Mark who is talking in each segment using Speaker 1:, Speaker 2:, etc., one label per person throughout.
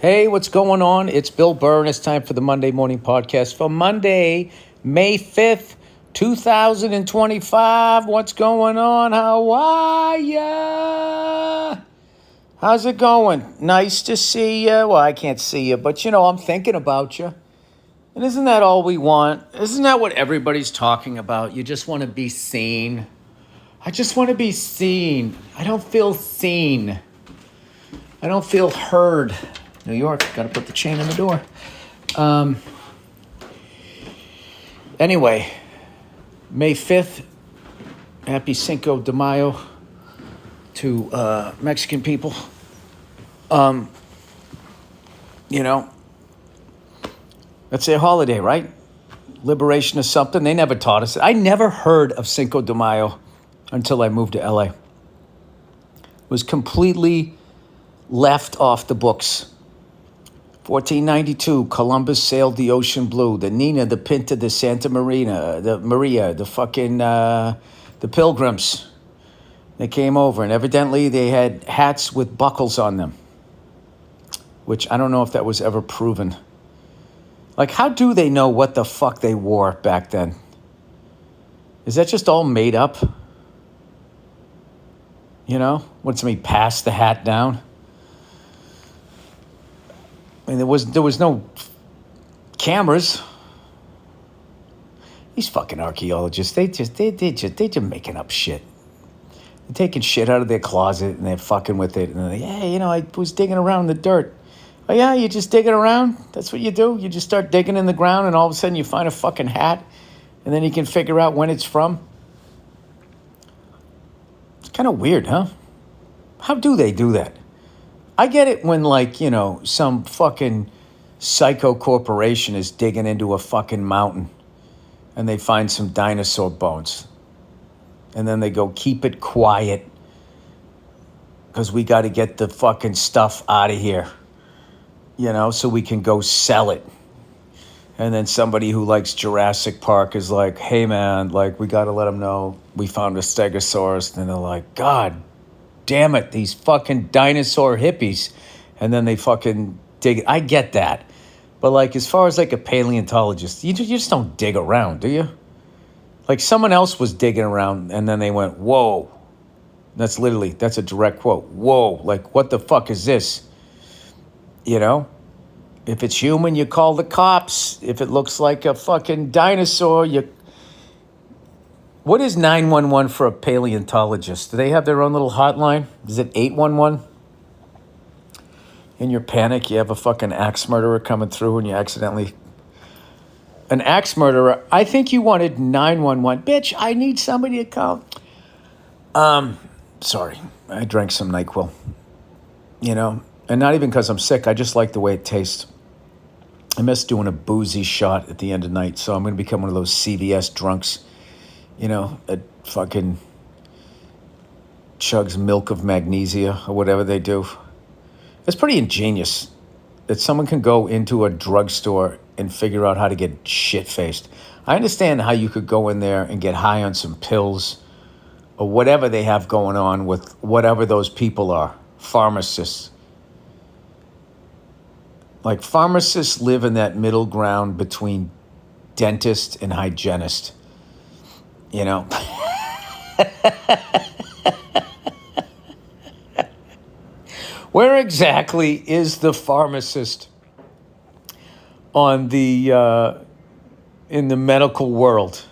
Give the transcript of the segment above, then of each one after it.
Speaker 1: Hey, what's going on? It's Bill Burr, and it's time for the Monday Morning Podcast for Monday, May 5th, 2025. What's going on? How are ya? How's it going? Nice to see you. Well, I can't see you, but I'm thinking about you. And isn't that all we want? Isn't that what everybody's talking about? You just want to be seen. I just want to be seen. I don't feel seen. I don't feel heard. New York, got to put the chain in the door. Anyway, May 5th, happy Cinco de Mayo to Mexican people. That's their holiday, right? Liberation is something. They never taught us. I never heard of Cinco de Mayo until I moved to LA. It was completely left off the books. 1492, Columbus sailed the ocean blue. The Nina, the Pinta, the Santa Maria, the Pilgrims. They came over, and evidently they had hats with buckles on them, which I don't know if that was ever proven. Like, how do they know what the fuck they wore back then? Is that just all made up? When somebody passed the hat down? I mean, there was no cameras. These fucking archaeologists, they're just making up shit. They're taking shit out of their closet and they're fucking with it. And they're like, I was digging around in the dirt. Oh yeah, you're just digging around? That's what you do? You just start digging in the ground and all of a sudden you find a fucking hat and then you can figure out when it's from? It's kind of weird, huh? How do they do that? I get it when, some fucking psycho corporation is digging into a fucking mountain and they find some dinosaur bones. And then they go, keep it quiet because we got to get the fucking stuff out of here, so we can go sell it. And then somebody who likes Jurassic Park is like, hey, man, we got to let them know we found a stegosaurus. And they're like, God damn it, these fucking dinosaur hippies. And then they fucking dig it. I get that. But as far as a paleontologist, you just don't dig around, do you? Someone else was digging around and then they went, whoa. That's a direct quote. Whoa, what the fuck is this? If it's human, you call the cops. If it looks like a fucking dinosaur, What is 911 for a paleontologist? Do they have their own little hotline? Is it 811? In your panic, you have a fucking axe murderer coming through and you accidentally... An axe murderer? I think you wanted 911. Bitch, I need somebody to call. Sorry. I drank some NyQuil. And not even because I'm sick. I just like the way it tastes. I miss doing a boozy shot at the end of the night, so I'm going to become one of those CVS drunks. That fucking chugs milk of magnesia or whatever they do. It's pretty ingenious that someone can go into a drugstore and figure out how to get shit-faced. I understand how you could go in there and get high on some pills or whatever they have going on with whatever those people are, pharmacists. Pharmacists live in that middle ground between dentist and hygienist. Where exactly is the pharmacist on the in the medical world?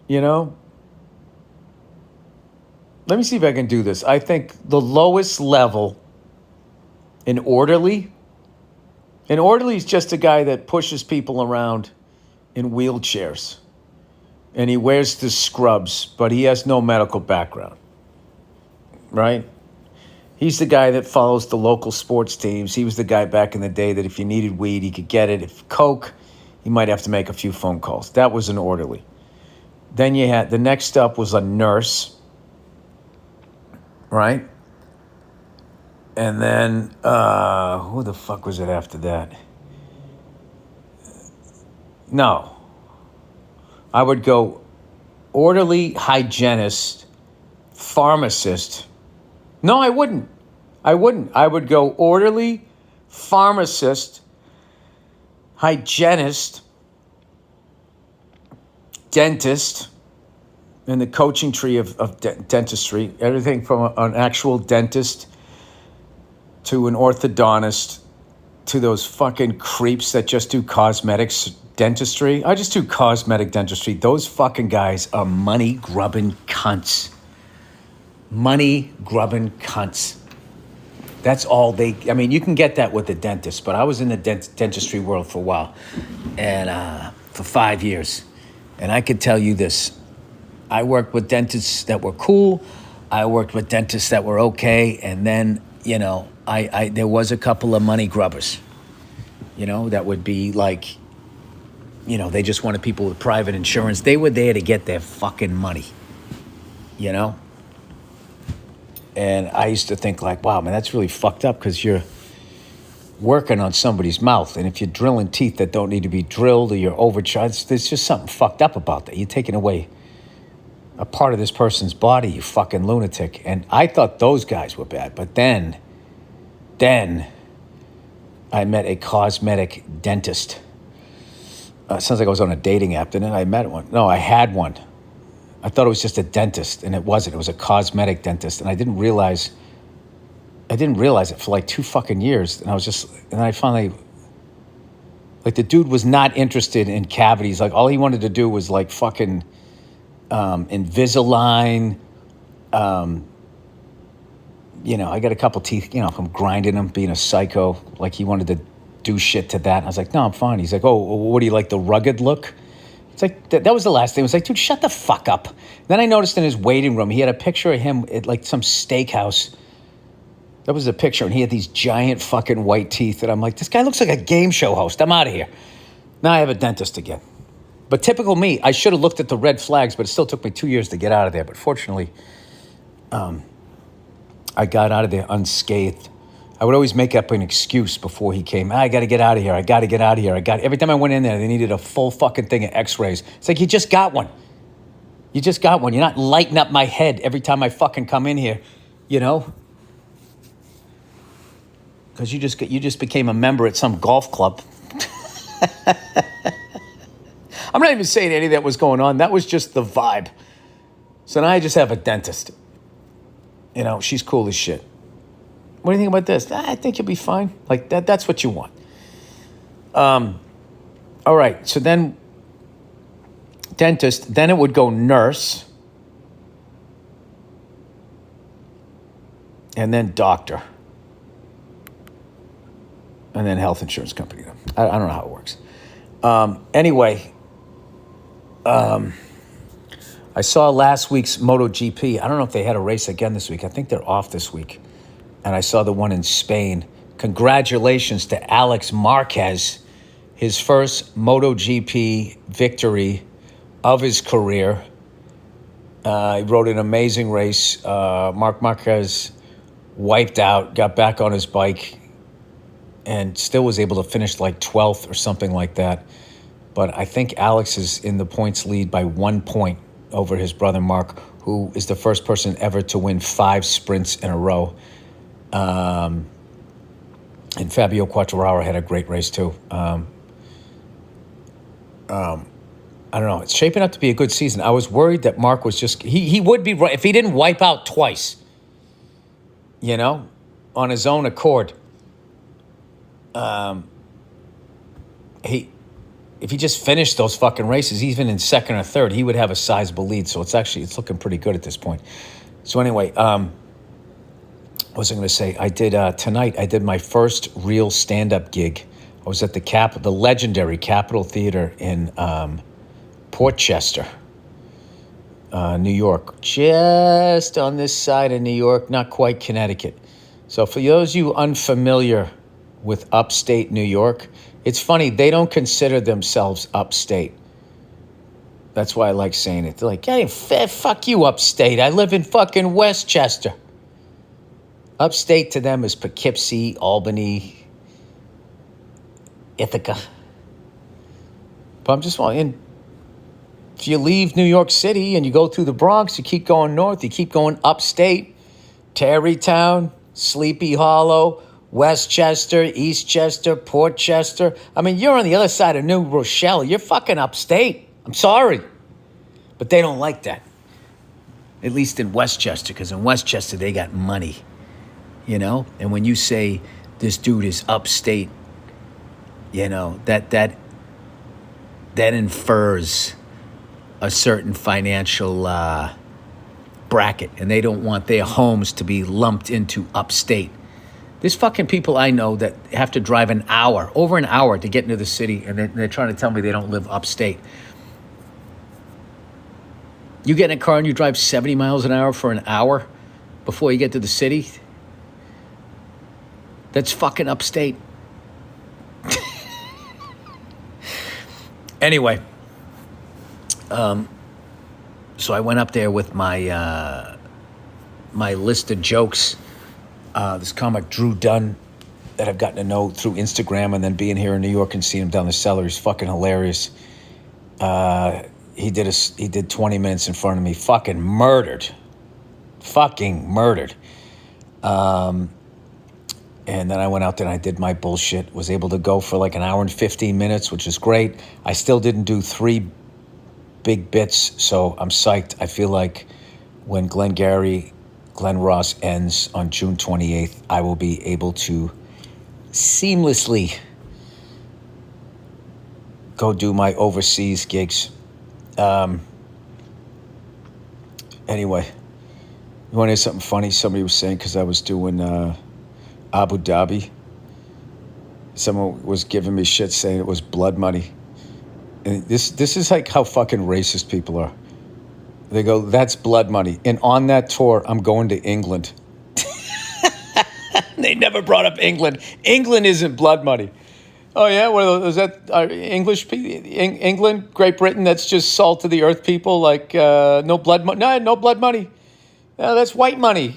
Speaker 1: Let me see if I can do this. I think the lowest level, an orderly is just a guy that pushes people around in wheelchairs. And he wears the scrubs, but he has no medical background, right? He's the guy that follows the local sports teams. He was the guy back in the day that if you needed weed, he could get it. If coke, he might have to make a few phone calls. That was an orderly. Then you had, the next up was a nurse, right? And then, who the fuck was it after that? No. I would go orderly, hygienist, pharmacist. No, I wouldn't. I would go orderly, pharmacist, hygienist, dentist, in the coaching tree of dentistry. Everything from an actual dentist to an orthodontist to those fucking creeps that just do cosmetics dentistry. I just do cosmetic dentistry. Those fucking guys are money-grubbing cunts. Money-grubbing cunts. That's all I mean, you can get that with the dentist, but I was in the dentistry world for a while, and for 5 years. And I could tell you this. I worked with dentists that were cool. I worked with dentists that were okay. And then, there was a couple of money grubbers, that would be like, they just wanted people with private insurance. They were there to get their fucking money, And I used to think like, wow, man, that's really fucked up because you're working on somebody's mouth. And if you're drilling teeth that don't need to be drilled or you're overcharged, there's just something fucked up about that. You're taking away a part of this person's body, you fucking lunatic. And I thought those guys were bad. But then I met a cosmetic dentist. Sounds like I was on a dating app, didn't it? I met one. No, I had one. I thought it was just a dentist, and it wasn't. It was a cosmetic dentist, and I didn't realize it for like 2 fucking years. And I finally, like, the dude was not interested in cavities. Like, all he wanted to do was like fucking Invisalign. I got a couple teeth, from grinding them, being a psycho. Like, he wanted to do shit to that. And I was like, no, I'm fine. He's like, oh, what do you like, the rugged look? It's like, that was the last thing. It was like, dude, shut the fuck up. Then I noticed in his waiting room, he had a picture of him at like some steakhouse. That was a picture, and he had these giant fucking white teeth. And I'm like, this guy looks like a game show host. I'm out of here. Now I have a dentist again. But typical me, I should have looked at the red flags, but it still took me 2 years to get out of there. But fortunately, I got out of there unscathed. I would always make up an excuse before he came. I got to get out of here. Every time I went in there, they needed a full fucking thing of x-rays. It's like, you just got one. You're not lighting up my head every time I fucking come in here, Because you just became a member at some golf club. I'm not even saying any of that was going on. That was just the vibe. So now I just have a dentist. She's cool as shit. What do you think about this? I think you'll be fine. Like, that's what you want. All right, so then dentist, then it would go nurse, and then doctor, and then health insurance company. I don't know how it works. Anyway, I saw last week's MotoGP. I don't know if they had a race again this week. I think they're off this week. And I saw the one in Spain. Congratulations to Alex Marquez, his first MotoGP victory of his career. He rode an amazing race. Marc Marquez wiped out, got back on his bike, and still was able to finish like 12th or something like that. But I think Alex is in the points lead by 1 point over his brother Mark, who is the first person ever to win 5 sprints in a row. And Fabio Quartararo had a great race too. I don't know. It's shaping up to be a good season. I was worried that Mark was just... He would be right if he didn't wipe out twice, on his own accord. If he just finished those fucking races, even in second or third, he would have a sizable lead. So it's looking pretty good at this point. So anyway, what was I going to say? Tonight I did my first real stand-up gig. I was at the legendary Capitol Theater in Port Chester, New York, just on this side of New York, not quite Connecticut. So for those of you unfamiliar with upstate New York, it's funny, they don't consider themselves upstate. That's why I like saying it. They're like, hey, fuck you, upstate. I live in fucking Westchester. Upstate to them is Poughkeepsie, Albany, Ithaca. But I'm just wondering, if you leave New York City and you go through the Bronx, you keep going north, you keep going upstate, Tarrytown, Sleepy Hollow, Westchester, Eastchester, Portchester. I mean, you're on the other side of New Rochelle. You're fucking upstate. I'm sorry. But they don't like that. At least in Westchester, because in Westchester, they got money. You know? And when you say this dude is upstate, you know, that infers a certain financial bracket. And they don't want their homes to be lumped into upstate. There's fucking people I know that have to drive over an hour to get into the city, and they're trying to tell me they don't live upstate. You get in a car and you drive 70 miles an hour for an hour before you get to the city? That's fucking upstate. Anyway, so I went up there with my my list of jokes. This comic, Drew Dunn, that I've gotten to know through Instagram and then being here in New York and seeing him down the cellar, he's fucking hilarious. He did 20 minutes in front of me, fucking murdered. And then I went out there and I did my bullshit, was able to go for like an hour and 15 minutes, which is great. I still didn't do 3 big bits, so I'm psyched. I feel like when Glenn Ross ends on June 28th, I will be able to seamlessly go do my overseas gigs. Anyway, you want to hear something funny? Somebody was saying, because I was doing Abu Dhabi, someone was giving me shit saying it was blood money. And this is like how fucking racist people are. They go, that's blood money. And on that tour, I'm going to England. They never brought up England. England isn't blood money. Oh, yeah? What is that? English people? England, Great Britain, that's just salt of the earth people? Like, no blood money? No blood money. No, that's white money.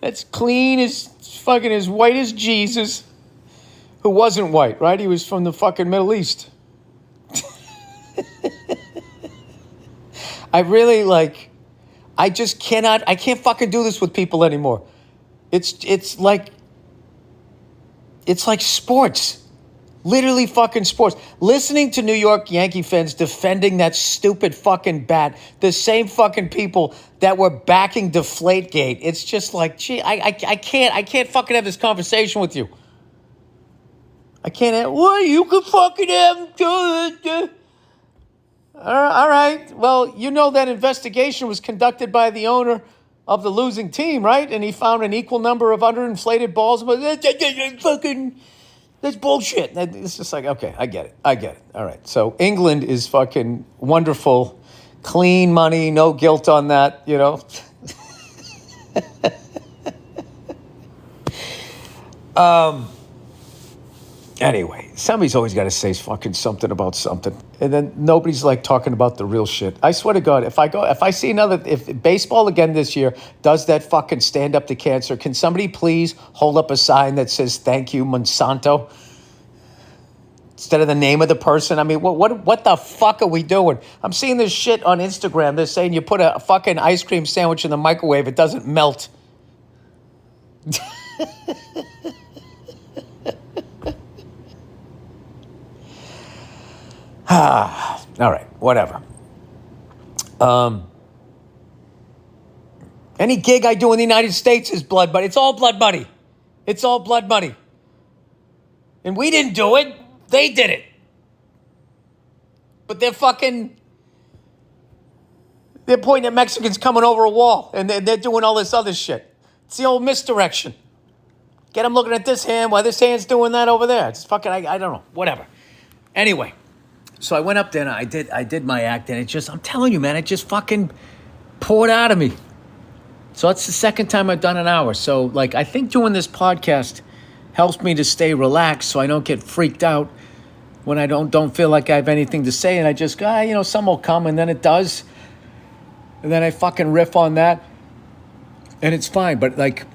Speaker 1: That's clean as fucking as white as Jesus, who wasn't white, right? He was from the fucking Middle East. I really I can't fucking do this with people anymore. It's like sports. Literally fucking sports. Listening to New York Yankee fans defending that stupid fucking bat, the same fucking people that were backing Deflategate. It's just like, gee, I can't fucking have this conversation with you. I can't have, well, you can fucking have all right. Well, you know that investigation was conducted by the owner of the losing team, right? And he found an equal number of underinflated balls. But that's bullshit. It's just like, okay, I get it. All right. So England is fucking wonderful, clean money, no guilt on that, you know. Anyway, somebody's always got to say fucking something about something, and then nobody's like talking about the real shit. I swear to God, if baseball again this year does that fucking stand up to cancer, can somebody please hold up a sign that says "Thank you, Monsanto" instead of the name of the person? I mean, what the fuck are we doing? I'm seeing this shit on Instagram. They're saying you put a fucking ice cream sandwich in the microwave, it doesn't melt. All right, whatever. Any gig I do in the United States is blood money. It's all blood money. It's all blood money. And we didn't do it. They did it. But they're pointing at Mexicans coming over a wall, and they're doing all this other shit. It's the old misdirection. Get them looking at this hand while this hand's doing that over there. It's fucking, I don't know, whatever. Anyway. So I went up there and I did my act, and I'm telling you, man, it just fucking poured out of me. So that's the second time I've done an hour. So like, I think doing this podcast helps me to stay relaxed so I don't get freaked out when I don't feel like I have anything to say, and I just go, some will come, and then it does. And then I fucking riff on that, and it's fine. But like,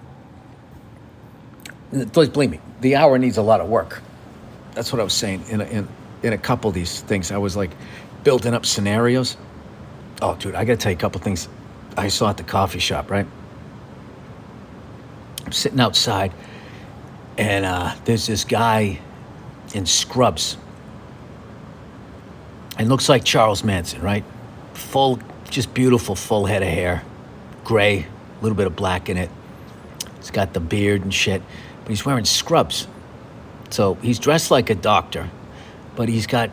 Speaker 1: please believe me, the hour needs a lot of work. That's what I was saying in a couple of these things. I was like building up scenarios. Oh, dude, I got to tell you a couple of things I saw at the coffee shop, right? I'm sitting outside, And there's this guy in scrubs. And looks like Charles Manson, right? Full, just beautiful, full head of hair. Gray, a little bit of black in it. He's got the beard and shit. But he's wearing scrubs. So he's dressed like a doctor. But he's got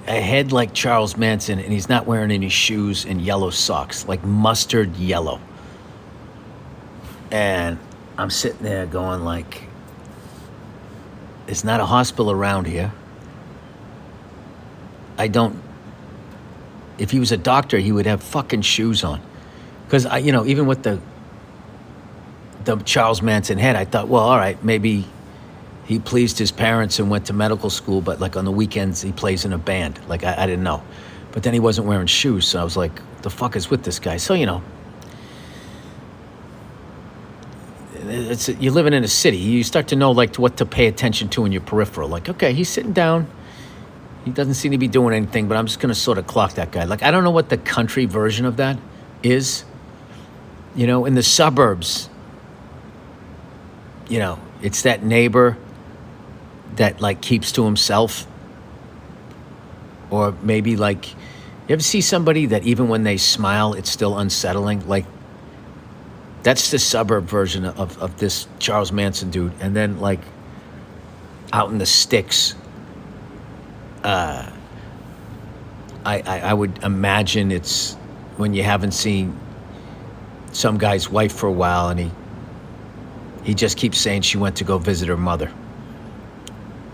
Speaker 1: a head like Charles Manson. And he's not wearing any shoes and yellow socks. Like mustard yellow. And I'm sitting there going like, there's not a hospital around here. If he was a doctor, he would have fucking shoes on. Because, even with the Charles Manson head, I thought, well, all right, maybe he pleased his parents and went to medical school, but like on the weekends, he plays in a band. Like, I didn't know. But then he wasn't wearing shoes, so I was like, the fuck is with this guy? So, you're living in a city. You start to know, like, what to pay attention to in your peripheral. Like, okay, he's sitting down. He doesn't seem to be doing anything, but I'm just going to sort of clock that guy. Like, I don't know what the country version of that is. In the suburbs, it's that neighbor that, like, keeps to himself. Or maybe, like, you ever see somebody that even when they smile, it's still unsettling? Like, that's the suburb version of this Charles Manson dude. And then, like, out in the sticks, I would imagine it's when you haven't seen some guy's wife for a while and he just keeps saying she went to go visit her mother.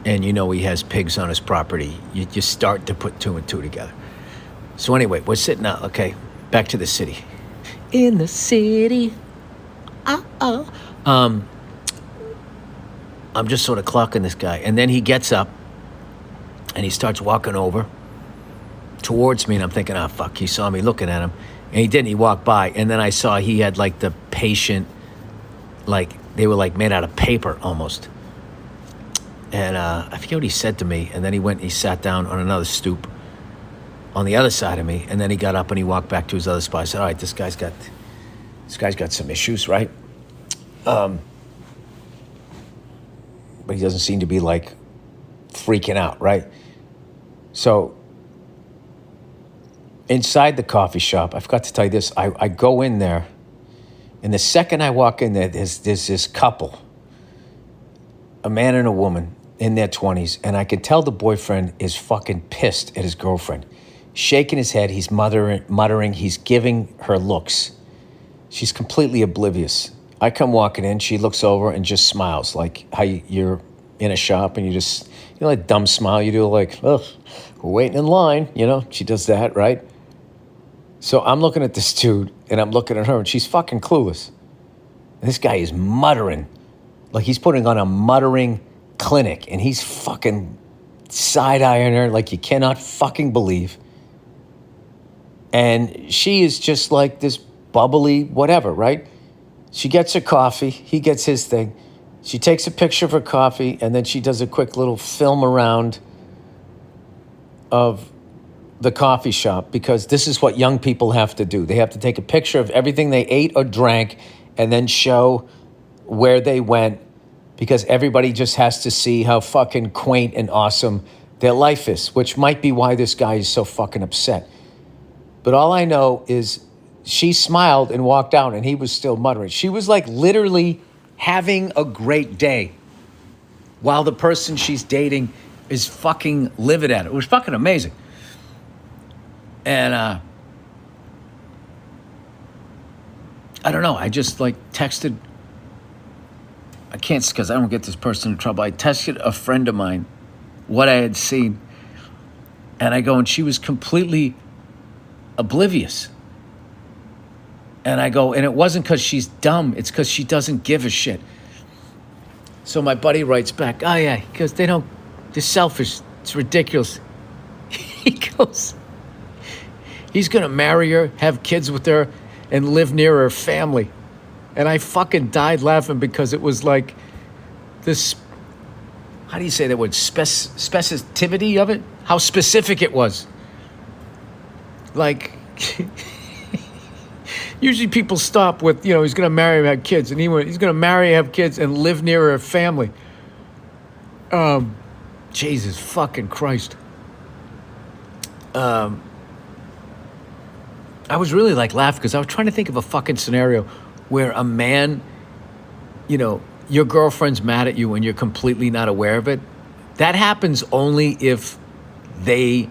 Speaker 1: And he has pigs on his property. You just start to put two and two together. So anyway, we're sitting out. Okay, back to the city. In the city. I'm just sort of clocking this guy. And then he gets up and he starts walking over towards me, and I'm thinking, oh, fuck, he saw me looking at him. And he didn't. He walked by, and then I saw he had, like, the patient, like, they were, like, made out of paper almost. And I forget what he said to me, and then he went and he sat down on another stoop on the other side of me, and then he got up and he walked back to his other spot. I said, all right, this guy's got some issues, right? But he doesn't seem to be, like, freaking out, right? So inside the coffee shop, I forgot to tell you this, I go in there, and the second I walk in there, there's this couple, a man and a woman in their 20s, and I can tell the boyfriend is fucking pissed at his girlfriend. Shaking his head, he's muttering, he's giving her looks. She's completely oblivious. I come walking in, she looks over and just smiles, like how you're in a shop and you just, that dumb smile you do, like, oh, we're waiting in line, she does that, right? So I'm looking at this dude and I'm looking at her and she's fucking clueless. And this guy is muttering, like he's putting on a muttering clinic and he's fucking side-eyeing her like you cannot fucking believe. And she is just like this bubbly whatever, right? She gets her coffee, he gets his thing. She takes a picture of her coffee, and then she does a quick little film around of the coffee shop, because this is what young people have to do. They have to take a picture of everything they ate or drank and then show where they went, because everybody just has to see how fucking quaint and awesome their life is, which might be why this guy is so fucking upset. But all I know is she smiled and walked out, and he was still muttering. She was like literally having a great day while the person she's dating is fucking livid at it. It was fucking amazing. And I don't know, I just like texted, I can't, because I don't get this person in trouble. I texted a friend of mine what I had seen, and I go, and she was completely oblivious. And I go, and it wasn't because she's dumb, it's because she doesn't give a shit. So my buddy writes back, oh yeah, because they're selfish, it's ridiculous. He goes, he's gonna marry her, have kids with her, and live near her family. And I fucking died laughing, because it was like this, how do you say that word, specificity of it? How specific it was. Like, usually people stop with, he's going to marry and have kids. And he's going to marry, have kids, and live near her family. Jesus fucking Christ. I was really like laughing because I was trying to think of a fucking scenario where a man, your girlfriend's mad at you and you're completely not aware of it. That happens only if they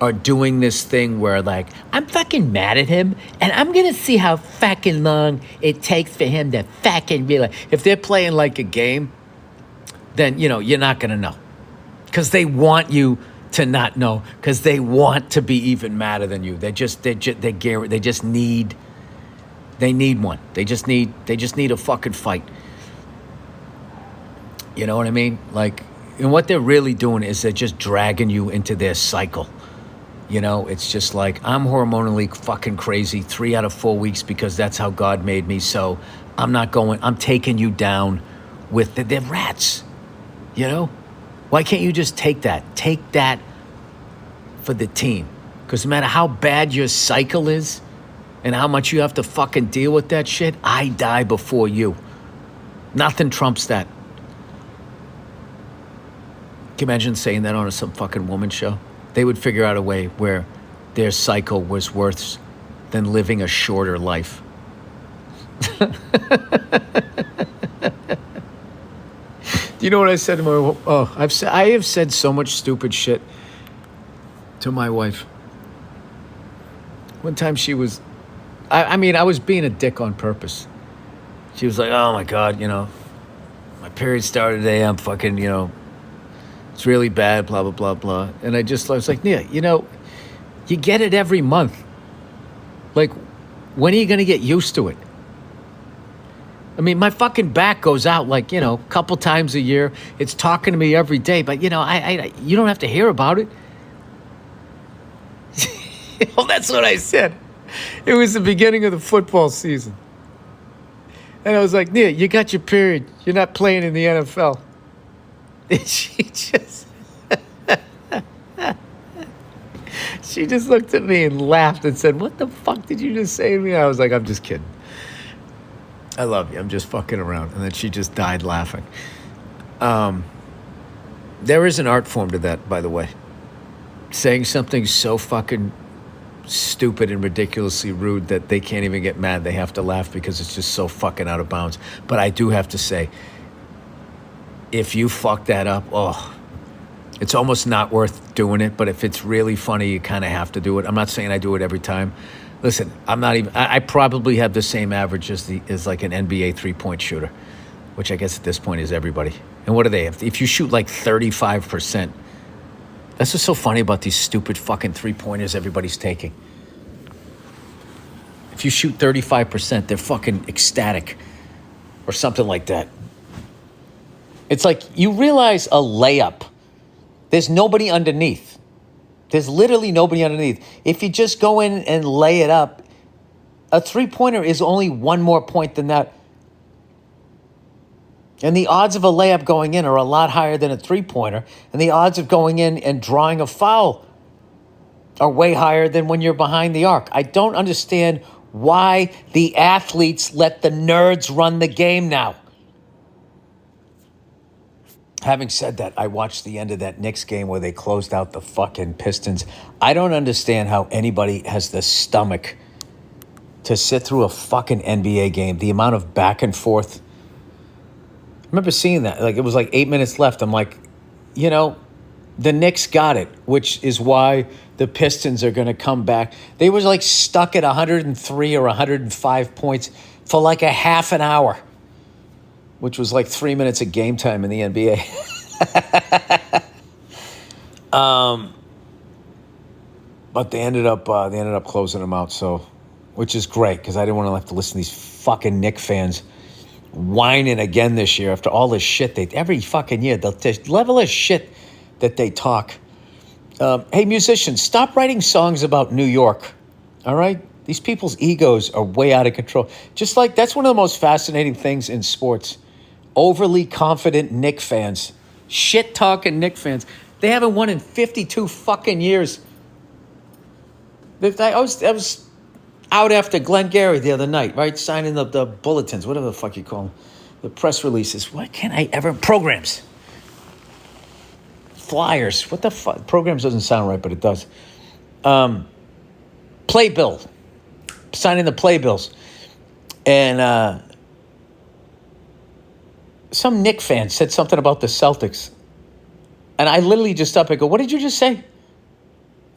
Speaker 1: are doing this thing where, like, I'm fucking mad at him and I'm going to see how fucking long it takes for him to fucking realize. If they're playing like a game, then, you're not going to know. Because they want you to not know. Because they want to be even madder than you. They just need one. They just need a fucking fight. You know what I mean? Like, and what they're really doing is they're just dragging you into their cycle. It's just like, I'm hormonally fucking crazy 3 out of 4 weeks because that's how God made me. So I'm taking you down with they're rats. Why can't you just take that? Take that for the team. Because no matter how bad your cycle is and how much you have to fucking deal with that shit, I die before you. Nothing trumps that. Can you imagine saying that on some fucking woman show? They would figure out a way where their cycle was worse than living a shorter life. Do you know what I said to my? I have said so much stupid shit to my wife. One time she was, I was being a dick on purpose. She was like, "Oh my God, my period started today. I'm fucking, it's really bad, blah, blah, blah, blah." And I was like, "Nia, you get it every month. Like, when are you going to get used to it?" I mean, my fucking back goes out like, a couple times a year. It's talking to me every day, but, you don't have to hear about it. That's what I said. It was the beginning of the football season. And I was like, "Nia, you got your period. You're not playing in the NFL." And she just looked at me and laughed and said, "What the fuck did you just say to me?" I was like, "I'm just kidding. I love you. I'm just fucking around." And then she just died laughing. There is an art form to that, by the way. Saying something so fucking stupid and ridiculously rude that they can't even get mad. They have to laugh because it's just so fucking out of bounds. But I do have to say, if you fuck that up, it's almost not worth doing it. But if it's really funny, you kind of have to do it. I'm not saying I do it every time. Listen, I probably have the same average as like an NBA 3-point shooter, which I guess at this point is everybody. And what do they have? If you shoot like 35%, that's what's so funny about these stupid fucking 3-pointers everybody's taking. If you shoot 35%, they're fucking ecstatic or something like that. It's like, you realize a layup, there's nobody underneath. There's literally nobody underneath. If you just go in and lay it up, a 3-pointer is only one more point than that. And the odds of a layup going in are a lot higher than a 3-pointer. And the odds of going in and drawing a foul are way higher than when you're behind the arc. I don't understand why the athletes let the nerds run the game now. Having said that, I watched the end of that Knicks game where they closed out the fucking Pistons. I don't understand how anybody has the stomach to sit through a fucking NBA game. The amount of back and forth. I remember seeing that. Like, it was like 8 minutes left. I'm like, the Knicks got it, which is why the Pistons are going to come back. They were like stuck at 103 or 105 points for like a half an hour, which was like 3 minutes of game time in the NBA. But they ended up closing them out, so, which is great because I didn't want to have to listen to these fucking Knick fans whining again this year after all this shit every fucking year, the level of shit that they talk. Hey, musicians, stop writing songs about New York, all right? These people's egos are way out of control. Just like, that's one of the most fascinating things in sports. Overly confident Knick fans. Shit-talking Knick fans. They haven't won in 52 fucking years. I was out after Glenn Gary the other night, right? Signing the bulletins, whatever the fuck you call them. The press releases. Why can't I ever... Programs. Flyers. What the fuck? Programs doesn't sound right, but it does. Playbill. Signing the playbills. And some Knick fan said something about the Celtics. And I literally just stopped and go, what did you just say?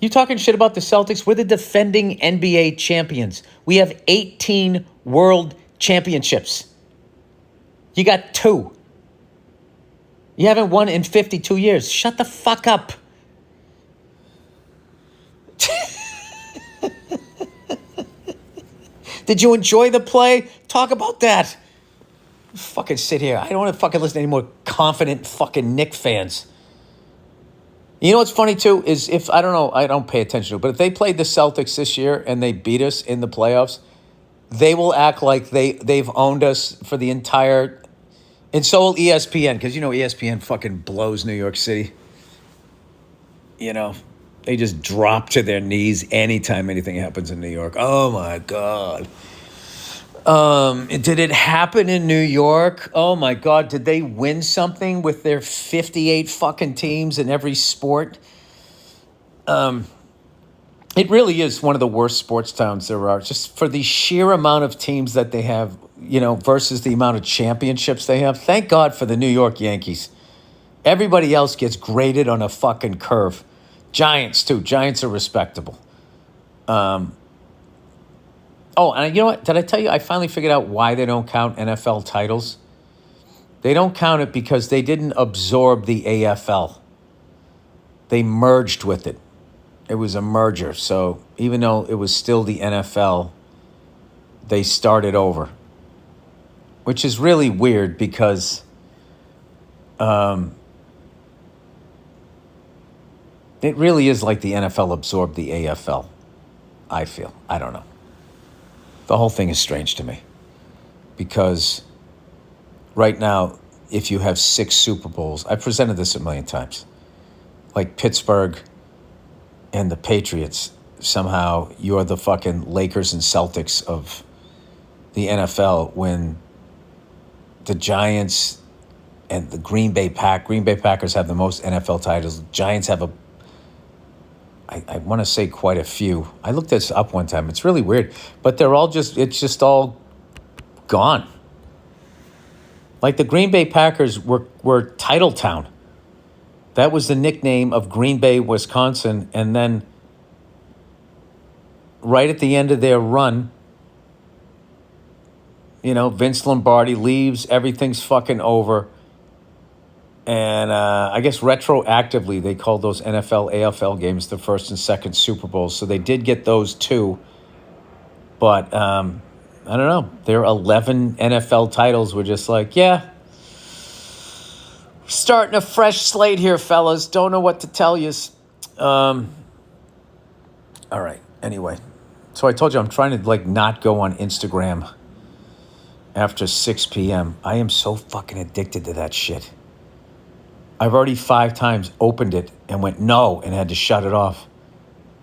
Speaker 1: You talking shit about the Celtics? We're the defending NBA champions. We have 18 world championships. You got 2. You haven't won in 52 years. Shut the fuck up. Did you enjoy the play? Talk about that. Fucking sit here. I don't want to fucking listen to any more confident fucking Knick fans. You know what's funny too is if, I don't know, I don't pay attention to it, but if they played the Celtics this year and they beat us in the playoffs, they will act like they've owned us for the entire, and so will ESPN, because you know ESPN fucking blows New York City. You know, they just drop to their knees anytime anything happens in New York. Oh my God. Did it happen in New York? Oh my God. Did they win something with their 58 fucking teams in every sport? It really is one of the worst sports towns there are, just for the sheer amount of teams that they have, you know, versus the amount of championships they have. Thank God for the New York Yankees. Everybody else gets graded on a fucking curve. Giants, too. Giants are respectable. Oh, and you know what? Did I tell you I finally figured out why they don't count NFL titles? They don't count it because they didn't absorb the AFL. They merged with it. It was a merger. So even though it was still the NFL, they started over. Which is really weird because it really is like the NFL absorbed the AFL, I feel. I don't know. The whole thing is strange to me because right now, if you have 6 Super Bowls, I've presented this a million times, like Pittsburgh and the Patriots, somehow you're the fucking Lakers and Celtics of the NFL when the Giants and the Green Bay Packers have the most NFL titles. Giants have I want to say quite a few. I looked this up one time. It's really weird. But it's just all gone. Like the Green Bay Packers were Title Town. That was the nickname of Green Bay, Wisconsin. And then right at the end of their run, you know, Vince Lombardi leaves. Everything's fucking over. And I guess retroactively, they called those NFL, AFL games the first and second Super Bowls. So they did get those too. But I don't know. Their 11 NFL titles were just like, yeah, starting a fresh slate here, fellas. Don't know what to tell you. All right. Anyway. So I told you I'm trying to like not go on Instagram after 6 p.m. I am so fucking addicted to that shit. I've already 5 times opened it and went no and had to shut it off.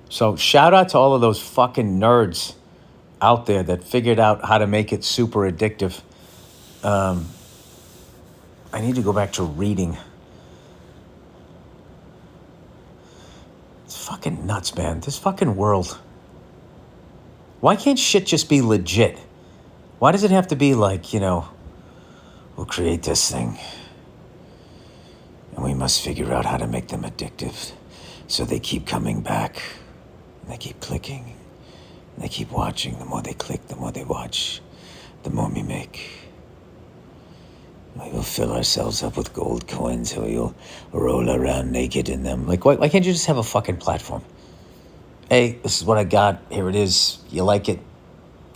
Speaker 1: So shout out to all of those fucking nerds out there that figured out how to make it super addictive. I need to go back to reading. It's fucking nuts, man. This fucking world. Why can't shit just be legit? Why does it have to be like, you know, we'll create this thing and we must figure out how to make them addictive so they keep coming back and they keep clicking and they keep watching. The more they click, the more they watch, the more we make. We will fill ourselves up with gold coins and we will roll around naked in them. Like, why can't you just have a fucking platform? Hey, this is what I got. Here it is. You like it?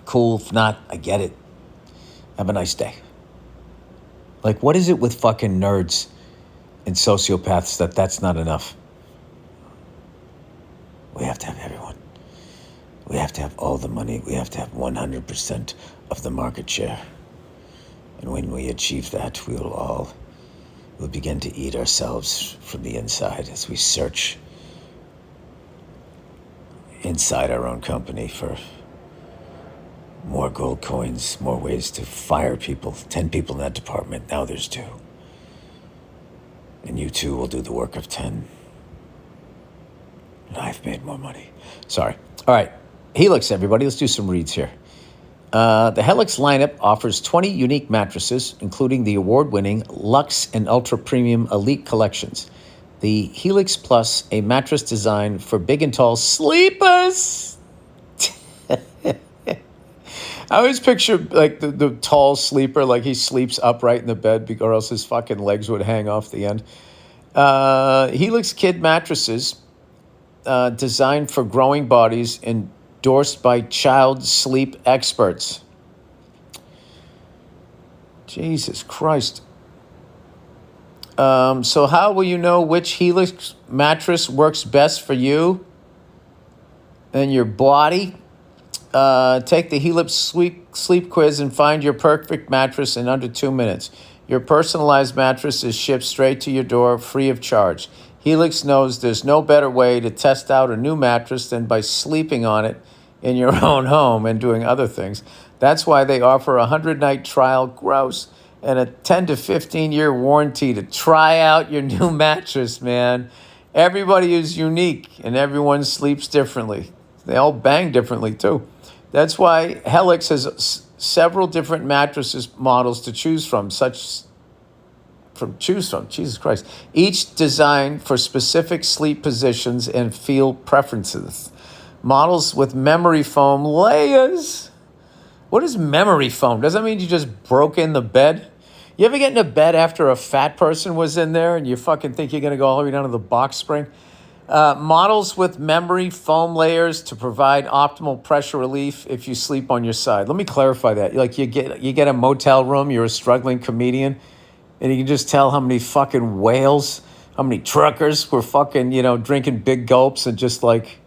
Speaker 1: Cool. If not, I get it. Have a nice day. Like, what is it with fucking nerds and sociopaths that's not enough? We have to have everyone. We have to have all the money. We have to have 100% of the market share. And when we achieve that, we'll begin to eat ourselves from the inside as we search inside our own company for more gold coins, more ways to fire people. 10 people in that department. Now there's 2. And you too will do the work of 10. And I've made more money. Sorry. All right. Helix, everybody. Let's do some reads here. The Helix lineup offers 20 unique mattresses, including the award-winning Luxe and Ultra Premium Elite collections. The Helix Plus, a mattress designed for big and tall sleepers. I always picture like the tall sleeper, like he sleeps upright in the bed or else his fucking legs would hang off the end. Helix Kid mattresses, designed for growing bodies, endorsed by child sleep experts. Jesus Christ. So how will you know which Helix mattress works best for you and your body? Take the Helix sleep quiz and find your perfect mattress in under 2 minutes. Your personalized mattress is shipped straight to your door free of charge. Helix knows there's no better way to test out a new mattress than by sleeping on it in your own home and doing other things. That's why they offer a 100-night trial, gross, and a 10 to 15-year warranty to try out your new mattress, man. Everybody is unique, and everyone sleeps differently. They all bang differently, too. That's why Helix has several different mattresses models to choose from, Jesus Christ. Each designed for specific sleep positions and feel preferences. Models with memory foam layers. What is memory foam? Does that mean you just broke in the bed? You ever get into bed after a fat person was in there and you fucking think you're going to go all the way down to the box spring? Models with memory foam layers to provide optimal pressure relief if you sleep on your side. Let me clarify that. Like you get a motel room, you're a struggling comedian, and you can just tell how many fucking whales, how many truckers were fucking, drinking big gulps and just like,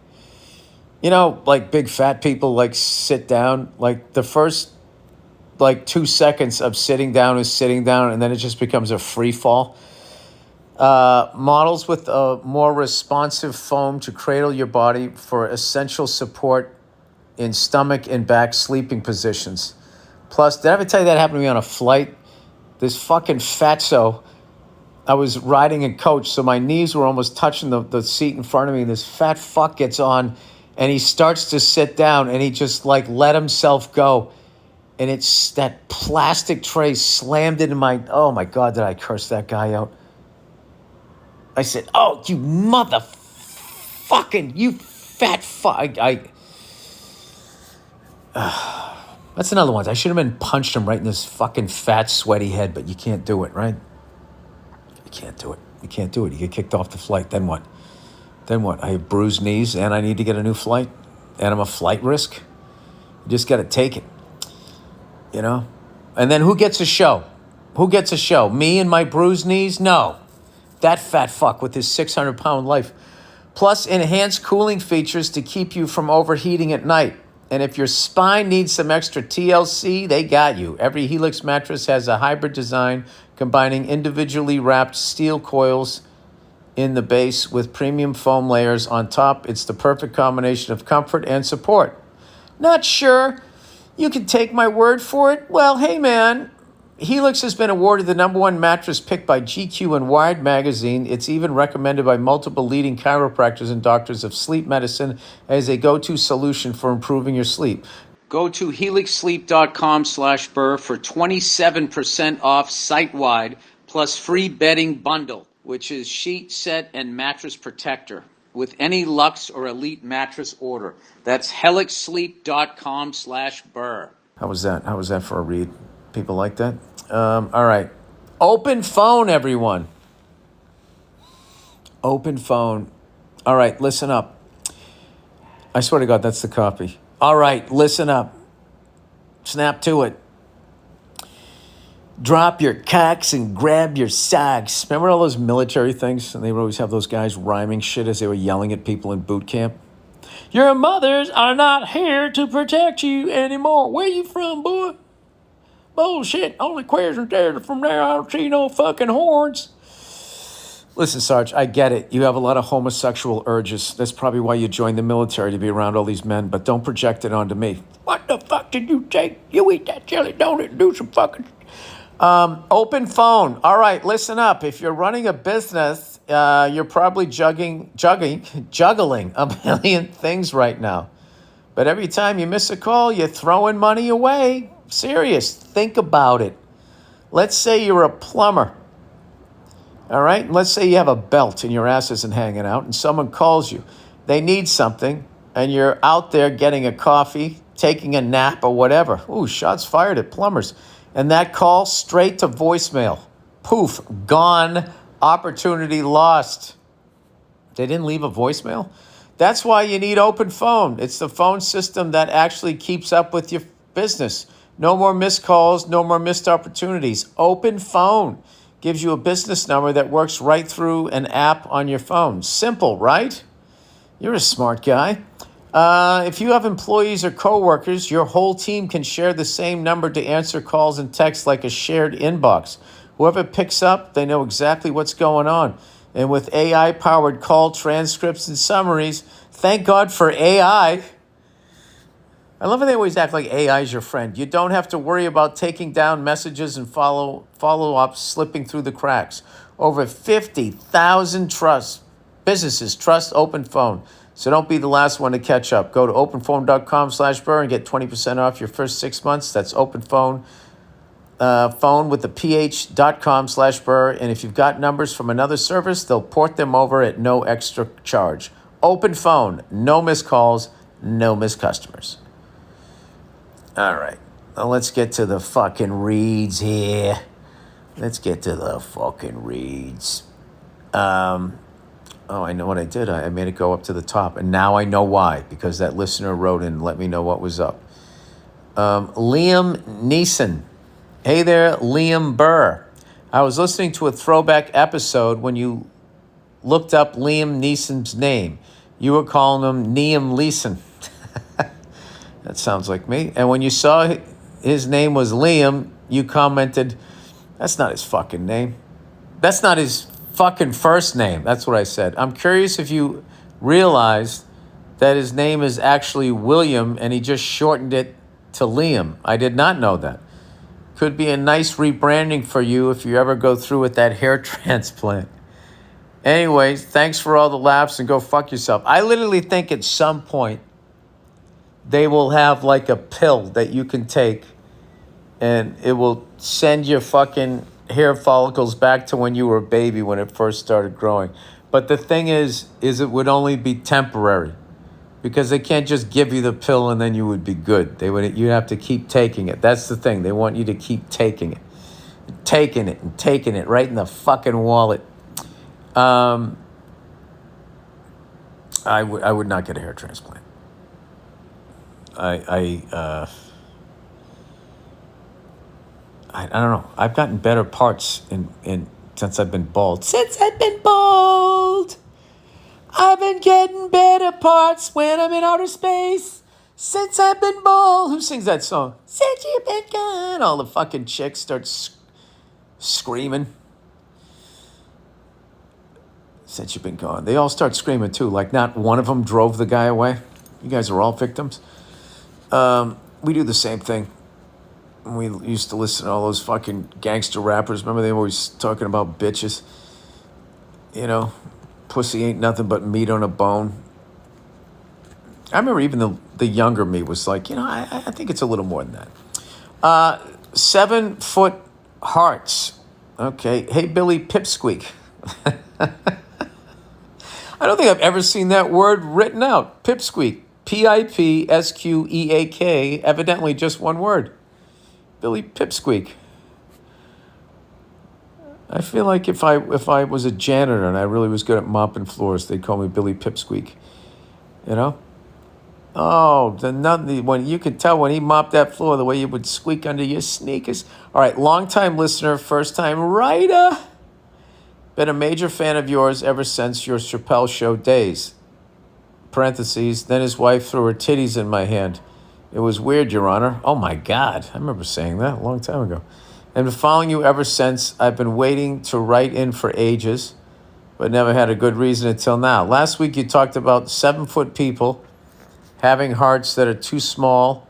Speaker 1: like big fat people like sit down. Like the first 2 seconds of sitting down is sitting down, and then it just becomes a free fall. Models with a more responsive foam to cradle your body for essential support in stomach and back sleeping positions. Plus, did I ever tell you that happened to me on a flight? This fucking fatso, I was riding a coach, so my knees were almost touching the seat in front of me, and this fat fuck gets on, and he starts to sit down, and he just let himself go. And it's that plastic tray slammed into oh my God, did I curse that guy out? I said, oh, you you fat fuck. That's another one. I should have been punched him right in this fucking fat, sweaty head, but you can't do it, right? You can't do it. You can't do it. You get kicked off the flight. Then what? I have bruised knees, and I need to get a new flight, and I'm a flight risk. You just got to take it, And then who gets a show? Me and my bruised knees? No. That fat fuck with his 600-pound life. Plus enhanced cooling features to keep you from overheating at night. And if your spine needs some extra TLC, they got you. Every Helix mattress has a hybrid design combining individually wrapped steel coils in the base with premium foam layers on top. It's the perfect combination of comfort and support. Not sure you can take my word for it? Well, hey man, Helix has been awarded the #1 mattress picked by GQ and Wired magazine. It's even recommended by multiple leading chiropractors and doctors of sleep medicine as a go-to solution for improving your sleep. Go to helixsleep.com/Burr for 27% off site-wide plus free bedding bundle, which is sheet, set, and mattress protector with any Luxe or Elite mattress order. That's helixsleep.com/Burr. How was that for a read? People like that? All right. Open phone, everyone. Open phone. All right, listen up. I swear to God, that's the copy. All right, listen up. Snap to it. Drop your cocks and grab your socks. Remember all those military things? And they would always have those guys rhyming shit as they were yelling at people in boot camp. Your mothers are not here to protect you anymore. Where you from, boy? Bullshit. Only questions there from there. I don't see no fucking horns. Listen, Sarge, I get it. You have a lot of homosexual urges. That's probably why you joined the military, to be around all these men, but don't project it onto me. What the fuck did you take? You eat that jelly donut and do some fucking... Open phone. All right, listen up. If you're running a business, you're probably juggling a million things right now. But every time you miss a call, you're throwing money away. Serious. Think about it. Let's say you're a plumber. All right? Let's say you have a belt and your ass isn't hanging out and someone calls you. They need something and you're out there getting a coffee, taking a nap or whatever. Ooh, shots fired at plumbers. And that call straight to voicemail. Poof, gone. Opportunity lost. They didn't leave a voicemail? That's why you need open phone. It's the phone system that actually keeps up with your business. No more missed calls, no more missed opportunities. Open phone gives you a business number that works right through an app on your phone. Simple, right? You're a smart guy. If you have employees or coworkers, your whole team can share the same number to answer calls and texts like a shared inbox. Whoever picks up, they know exactly what's going on. And with AI-powered call transcripts and summaries, thank God for AI. I love how they always act like AI is your friend. You don't have to worry about taking down messages and follow-ups slipping through the cracks. Over 50,000 businesses trust Open Phone. So don't be the last one to catch up. Go to openphone.com/Burr and get 20% off your first 6 months. That's OpenPhone. Phone with the ph.com/Burr. And if you've got numbers from another service, they'll port them over at no extra charge. Open Phone, no missed calls, no missed customers. All right, now let's get to the fucking reads here. Let's get to the fucking reads. Oh, I know what I did. I made it go up to the top. And now I know why, because that listener wrote in and let me know what was up. Liam Neeson. Hey there, Liam Burr. I was listening to a throwback episode when you looked up Liam Neeson's name. You were calling him Liam Leeson. That sounds like me. And when you saw his name was Liam, you commented, that's not his fucking name. That's not his fucking first name. That's what I said. I'm curious if you realized that his name is actually William and he just shortened it to Liam. I did not know that. Could be a nice rebranding for you if you ever go through with that hair transplant. Anyways, thanks for all the laughs and go fuck yourself. I literally think at some point they will have like a pill that you can take and it will send your fucking hair follicles back to when you were a baby when it first started growing. But the thing is it would only be temporary because they can't just give you the pill and then you would be good. You'd have to keep taking it. That's the thing. They want you to keep taking it. Taking it right in the fucking wallet. I would not get a hair transplant. I don't know. I've gotten better parts in since I've been bald. I've been getting better parts when I'm in outer space. Since I've been bald. Who sings that song? Since you've been gone. All the fucking chicks start screaming. Since you've been gone. They all start screaming too. Like not one of them drove the guy away. You guys are all victims. We do the same thing. We used to listen to all those fucking gangster rappers. Remember they were always talking about bitches? You know, pussy ain't nothing but meat on a bone. I remember even the younger me was like, you know, I think it's a little more than that. 7 foot hearts. Okay. Hey, Billy Pipsqueak. I don't think I've ever seen that word written out. Pipsqueak. Pipsqueak. Evidently just one word. Billy Pipsqueak. I feel like if I was a janitor and I really was good at mopping floors, they'd call me Billy Pipsqueak. You know? Oh, when you could tell when he mopped that floor the way you would squeak under your sneakers. All right, long-time listener, first-time writer. Been a major fan of yours ever since your Chappelle Show days. Parentheses, then his wife threw her titties in my hand. It was weird, Your Honor. Oh, my God. I remember saying that a long time ago. And been following you ever since. I've been waiting to write in for ages, but never had a good reason until now. Last week you talked about 7 foot people having hearts that are too small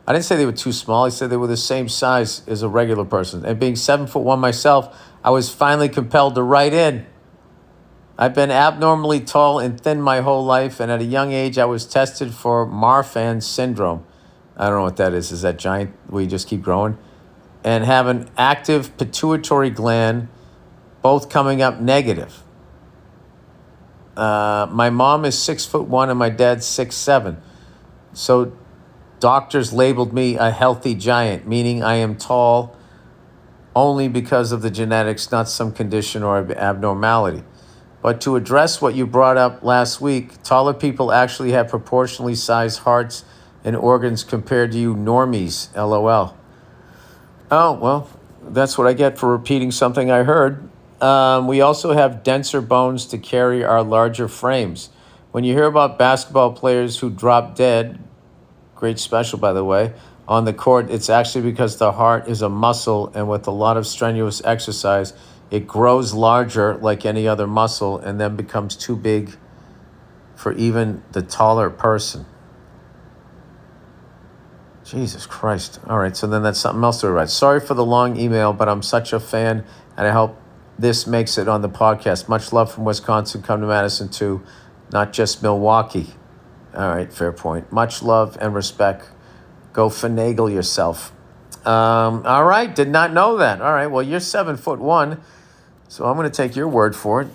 Speaker 1: I didn't say they were too small. I said they were the same size as a regular person. And being 7'1" myself, I was finally compelled to write in. I've been abnormally tall and thin my whole life, and at a young age, I was tested for Marfan syndrome. I don't know what that is. Is that giant where you just keep growing? And have an active pituitary gland, both coming up negative. My mom is 6'1" and my dad's 6'7". So doctors labeled me a healthy giant, meaning I am tall only because of the genetics, not some condition or abnormality. But to address what you brought up last week, taller people actually have proportionally sized hearts and organs compared to you normies, LOL. Oh, well, that's what I get for repeating something I heard. We also have denser bones to carry our larger frames. When you hear about basketball players who drop dead, great special, by the way, on the court, it's actually because the heart is a muscle, and with a lot of strenuous exercise, it grows larger like any other muscle and then becomes too big for even the taller person. Jesus Christ. All right, so then that's something else to write. Sorry for the long email, but I'm such a fan, and I hope this makes it on the podcast. Much love from Wisconsin. Come to Madison too, not just Milwaukee. All right, fair point. Much love and respect. Go finagle yourself. All right, did not know that. All right, well, you're 7'1", so I'm going to take your word for it.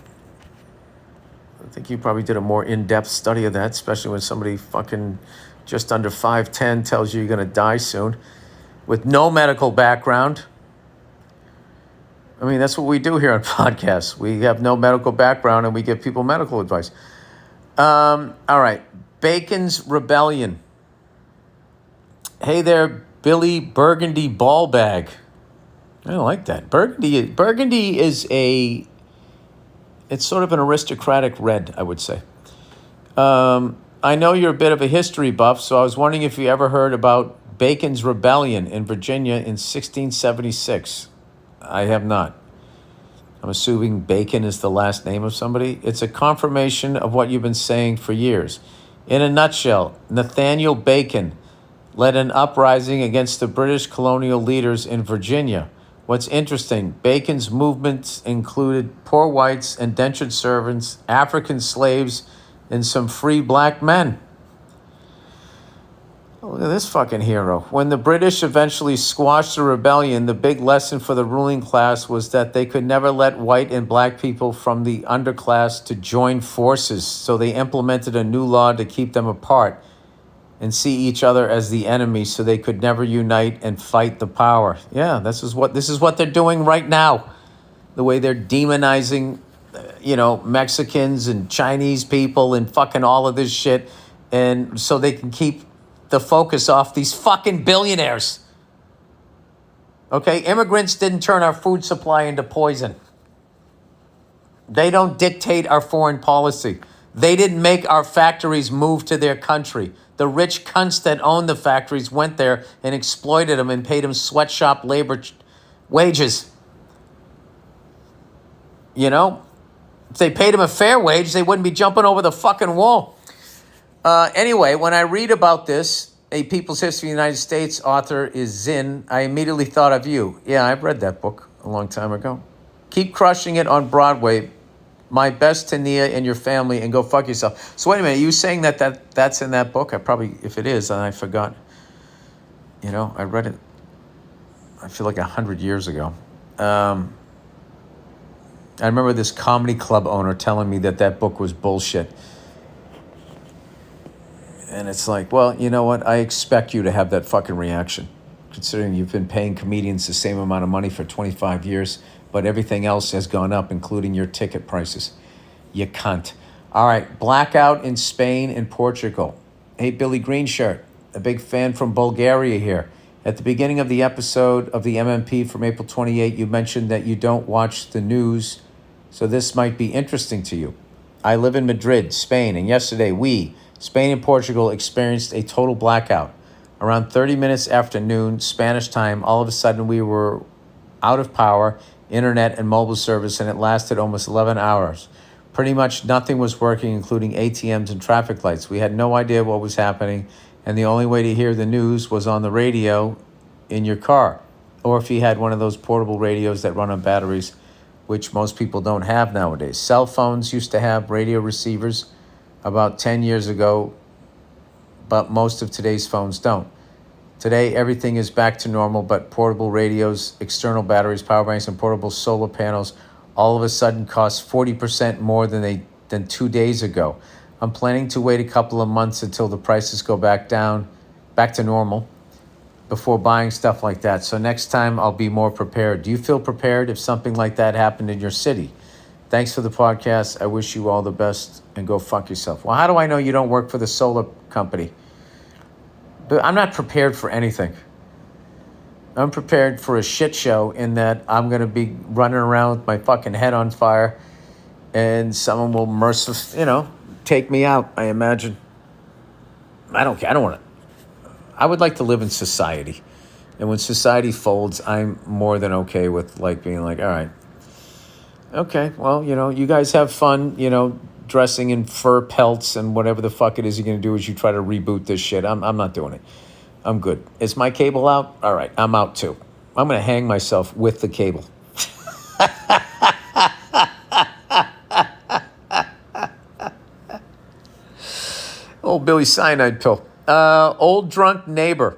Speaker 1: I think you probably did a more in-depth study of that, especially when somebody fucking just under 5'10" tells you you're going to die soon with no medical background. I mean, that's what we do here on podcasts. We have no medical background and we give people medical advice. All right. Bacon's Rebellion. Hey there, Billy Burgundy Ball Bag. I don't like that. Burgundy is it's sort of an aristocratic red, I would say. I know you're a bit of a history buff, so I was wondering if you ever heard about Bacon's Rebellion in Virginia in 1676. I have not. I'm assuming Bacon is the last name of somebody. It's a confirmation of what you've been saying for years. In a nutshell, Nathaniel Bacon led an uprising against the British colonial leaders in Virginia. What's interesting, Bacon's movements included poor whites, indentured servants, African slaves, and some free black men. Look at this fucking hero. When the British eventually squashed the rebellion, the big lesson for the ruling class was that they could never let white and black people from the underclass to join forces, so they implemented a new law to keep them apart and see each other as the enemy, so they could never unite and fight the power. Yeah, this is what they're doing right now. The way they're demonizing, Mexicans and Chinese people and fucking all of this shit, and so they can keep the focus off these fucking billionaires. Okay, immigrants didn't turn our food supply into poison. They don't dictate our foreign policy. They didn't make our factories move to their country. The rich cunts that owned the factories went there and exploited them and paid them sweatshop labor wages. If they paid them a fair wage, they wouldn't be jumping over the fucking wall. Anyway, when I read about this, A People's History of the United States author is Zinn, I immediately thought of you. Yeah, I've read that book a long time ago. Keep crushing it on Broadway. My best to Nia and your family, and go fuck yourself. So wait a minute, you saying that's in that book? If it is, and I forgot. I read it, I feel like 100 years ago. I remember this comedy club owner telling me that book was bullshit. And it's like, well, you know what? I expect you to have that fucking reaction, considering you've been paying comedians the same amount of money for 25 years, but everything else has gone up, including your ticket prices. You cunt. All right, Blackout in Spain and Portugal. Hey, Billy Greenshirt, a big fan from Bulgaria here. At the beginning of the episode of the MMP from April 28, you mentioned that you don't watch the news, so this might be interesting to you. I live in Madrid, Spain, and yesterday Spain and Portugal experienced a total blackout. Around 30 minutes after noon, Spanish time, all of a sudden we were out of power, internet, and mobile service, and it lasted almost 11 hours. Pretty much nothing was working, including ATMs and traffic lights. We had no idea what was happening, and the only way to hear the news was on the radio in your car, or if you had one of those portable radios that run on batteries, which most people don't have nowadays. Cell phones used to have radio receivers about 10 years ago, but most of today's phones don't. Today, everything is back to normal, but portable radios, external batteries, power banks, and portable solar panels all of a sudden cost 40% more than 2 days ago. I'm planning to wait a couple of months until the prices go back to normal, before buying stuff like that. So next time I'll be more prepared. Do you feel prepared if something like that happened in your city? Thanks for the podcast. I wish you all the best, and go fuck yourself. Well, how do I know you don't work for the solar company? But I'm not prepared for anything. I'm prepared for a shit show in that I'm going to be running around with my fucking head on fire, and someone will take me out, I imagine. I don't care. I don't want to. I would like to live in society. And when society folds, I'm more than okay with being like, all right, okay, well, you guys have fun, dressing in fur pelts and whatever the fuck it is you're going to do as you try to reboot this shit. I'm not doing it. I'm good. Is my cable out? All right, I'm out too. I'm going to hang myself with the cable. Old Billy Cyanide pill. Old drunk neighbor.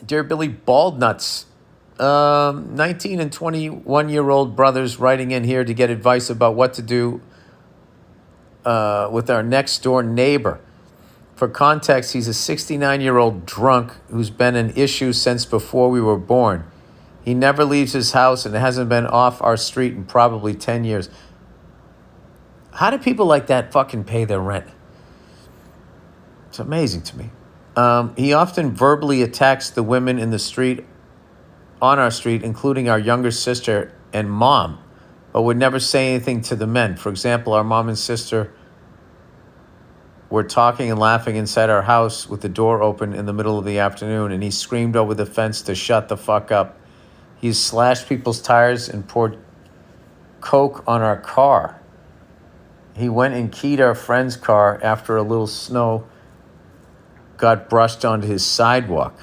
Speaker 1: Dear Billy Baldnuts. 19 and 21-year-old brothers writing in here to get advice about what to do with our next door neighbor. For context, he's a 69-year-old drunk who's been an issue since before we were born. He never leaves his house and hasn't been off our street in probably 10 years. How do people like that fucking pay their rent? It's amazing to me. He often verbally attacks the women in the street, on our street, including our younger sister and mom, but would never say anything to the men. For example, our mom and sister were talking and laughing inside our house with the door open in the middle of the afternoon, and he screamed over the fence to shut the fuck up. He's slashed people's tires and poured coke on our car. He went and keyed our friend's car after a little snow got brushed onto his sidewalk.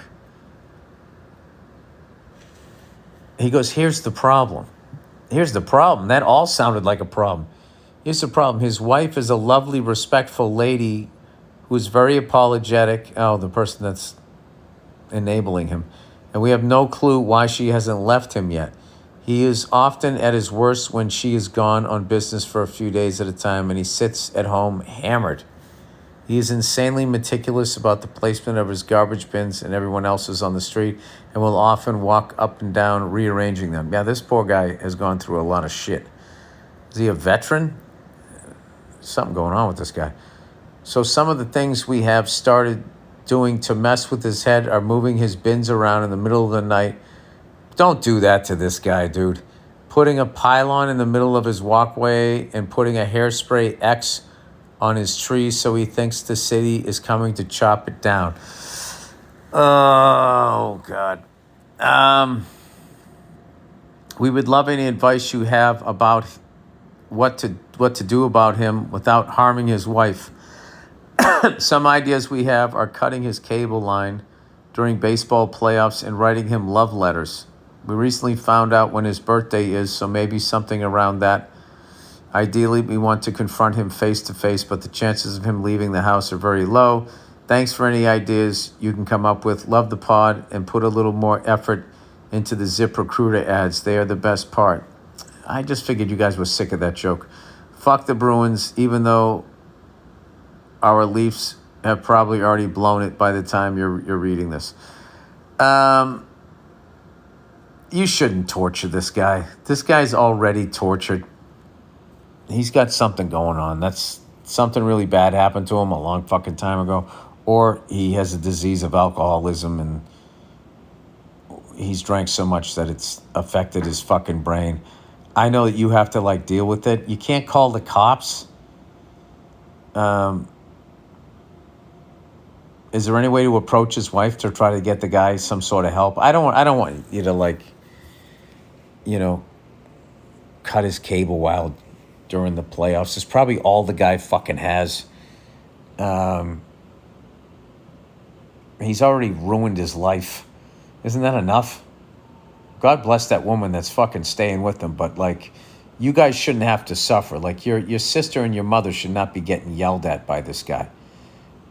Speaker 1: He goes, here's the problem. That all sounded like a problem. Here's the problem. His wife is a lovely, respectful lady who's very apologetic. Oh, the person that's enabling him. And we have no clue why she hasn't left him yet. He is often at his worst when she is gone on business for a few days at a time, and he sits at home hammered. He is insanely meticulous about the placement of his garbage bins and everyone else's on the street, and will often walk up and down rearranging them. Yeah, this poor guy has gone through a lot of shit. Is he a veteran? Something going on with this guy. So some of the things we have started doing to mess with his head are moving his bins around in the middle of the night. Don't do that to this guy, dude. Putting a pylon in the middle of his walkway and putting a hairspray X on his tree so he thinks the city is coming to chop it down. Oh, God. We would love any advice you have about what to do about him without harming his wife. Some ideas we have are cutting his cable line during baseball playoffs and writing him love letters. We recently found out when his birthday is, so maybe something around that. Ideally, we want to confront him face to face, but the chances of him leaving the house are very low. Thanks for any ideas you can come up with. Love the pod, and put a little more effort into the ZipRecruiter ads. They are the best part. I just figured you guys were sick of that joke. Fuck the Bruins, even though our Leafs have probably already blown it by the time you're reading this. You shouldn't torture this guy. This guy's already tortured. He's got something going on. That's something really bad happened to him a long fucking time ago. Or he has a disease of alcoholism and he's drank so much that it's affected his fucking brain. I know that you have to deal with it. You can't call the cops. Is there any way to approach his wife to try to get the guy some sort of help? I don't want you to cut his cable while during the playoffs. It's probably all the guy fucking has. He's already ruined his life. Isn't that enough? God bless that woman that's fucking staying with him, but like, you guys shouldn't have to suffer. Like, your sister and your mother should not be getting yelled at by this guy.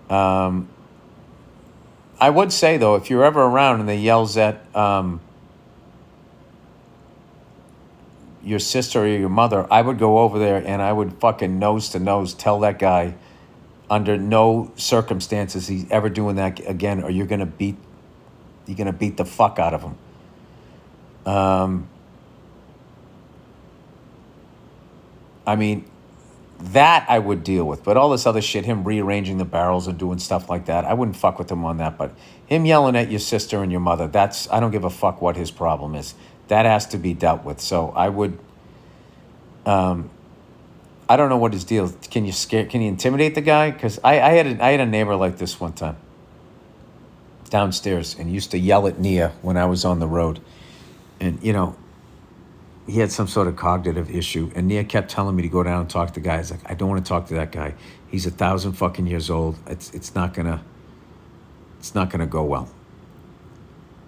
Speaker 1: I would say, though, if you're ever around and they yells at your sister or your mother, I would go over there and I would fucking nose to nose tell that guy under no circumstances he's ever doing that again, or you're gonna beat the fuck out of him. I mean, that I would deal with, but all this other shit, him rearranging the barrels and doing stuff like that, I wouldn't fuck with him on that. But him yelling at your sister and your mother, I don't give a fuck what his problem is. That has to be dealt with. So I would, I don't know what his deal is. Can you intimidate the guy? Because I had a neighbor like this one time downstairs and used to yell at Nia when I was on the road. And, he had some sort of cognitive issue. And Nia kept telling me to go down and talk to the guy. I was like, I don't want to talk to that guy. He's 1,000 fucking years old. It's not gonna go well.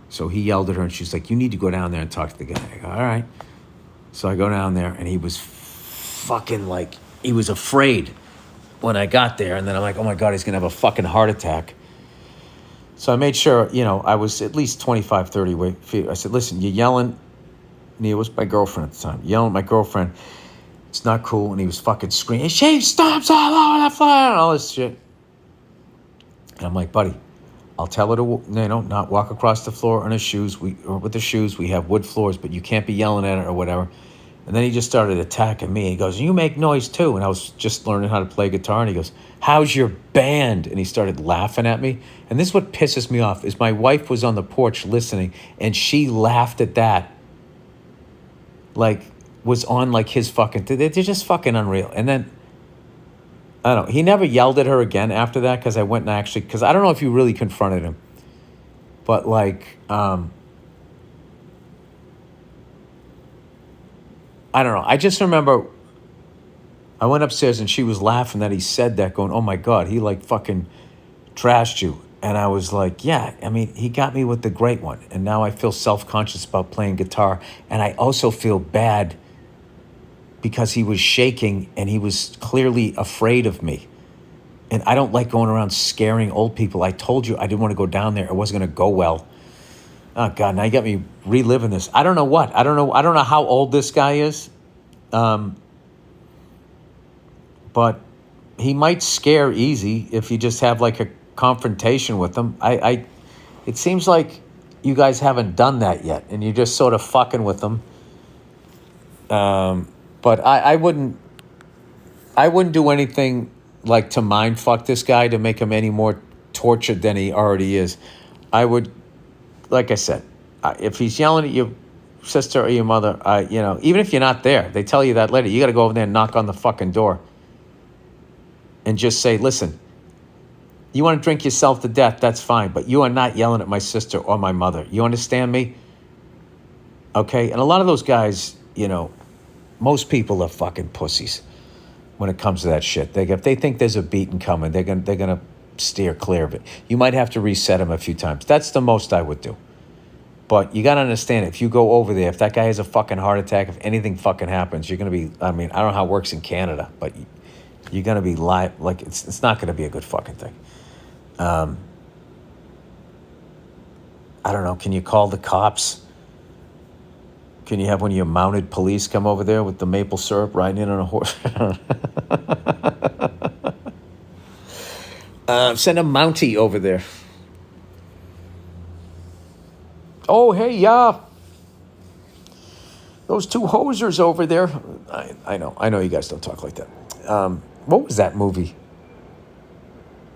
Speaker 1: So he yelled at her and she's like, you need to go down there and talk to the guy. I go, all right. So I go down there and he was fucking like, he was afraid when I got there. And then I'm like, oh my God, he's going to have a fucking heart attack. So I made sure, I was at least 25, 30 feet. I said, listen, you're yelling. Nia was my girlfriend at the time. Yelling at my girlfriend. It's not cool. And he was fucking screaming, she stomps all over the floor and all this shit. And I'm like, buddy, I'll tell her to, not walk across the floor on her shoes. With the shoes, we have wood floors, but you can't be yelling at her or whatever. And then he just started attacking me. He goes, you make noise too. And I was just learning how to play guitar. And he goes, how's your band? And he started laughing at me. And this is what pisses me off, is my wife was on the porch listening, and she laughed at that. Like, was on like his fucking, they're just fucking unreal. And then, I don't know, he never yelled at her again after that, because I went and because I don't know if you really confronted him. But like, I don't know. I just remember I went upstairs and she was laughing that he said that, going, oh my God, he like fucking trashed you. And I was like, yeah, I mean, he got me with the great one. And now I feel self-conscious about playing guitar. And I also feel bad because he was shaking and he was clearly afraid of me. And I don't like going around scaring old people. I told you I didn't want to go down there. It wasn't going to go well. Oh God, now you got me reliving this. I don't know what. I don't know how old this guy is. But he might scare easy if you just have like a confrontation with him. It seems like you guys haven't done that yet, and you're just sort of fucking with them. But I wouldn't do anything like to mind fuck this guy to make him any more tortured than he already is. I would, like I said, if he's yelling at your sister or your mother, even if you're not there, they tell you that later, you got to go over there and knock on the fucking door and just say, listen, you want to drink yourself to death, that's fine, but you are not yelling at my sister or my mother. You understand me? Okay? And a lot of those guys, most people are fucking pussies when it comes to that shit. If they think there's a beating coming, they're gonna steer clear of it. You might have to reset them a few times. That's the most I would do. But you got to understand, if you go over there, if that guy has a fucking heart attack, if anything fucking happens, you're going to be, I don't know how it works in Canada, but you're going to be live. Like, it's not going to be a good fucking thing. I don't know. Can you call the cops? Can you have one of your mounted police come over there with the maple syrup riding in on a horse? Send a Mountie over there. Oh, hey, those two hosers over there. I know you guys don't talk like that. What was that movie?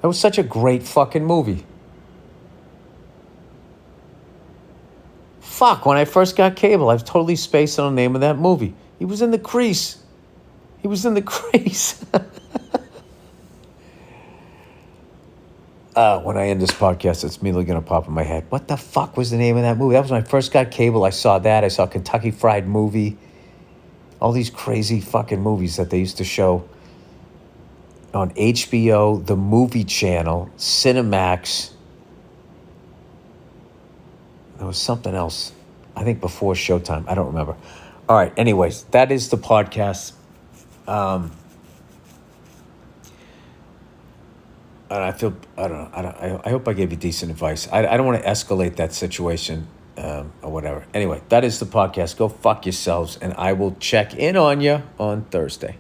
Speaker 1: That was such a great fucking movie. Fuck, when I first got cable, I was totally spaced on the name of that movie. He was in the crease. When I end this podcast, it's immediately going to pop in my head. What the fuck was the name of that movie? That was when I first got cable. I saw that. I saw Kentucky Fried Movie. All these crazy fucking movies that they used to show on HBO, the Movie Channel, Cinemax. There was something else. I think before showtime. I don't remember. All right. Anyways, that is the podcast. And I feel, I don't know. I hope I gave you decent advice. I don't want to escalate that situation or whatever. Anyway, that is the podcast. Go fuck yourselves. And I will check in on you on Thursday.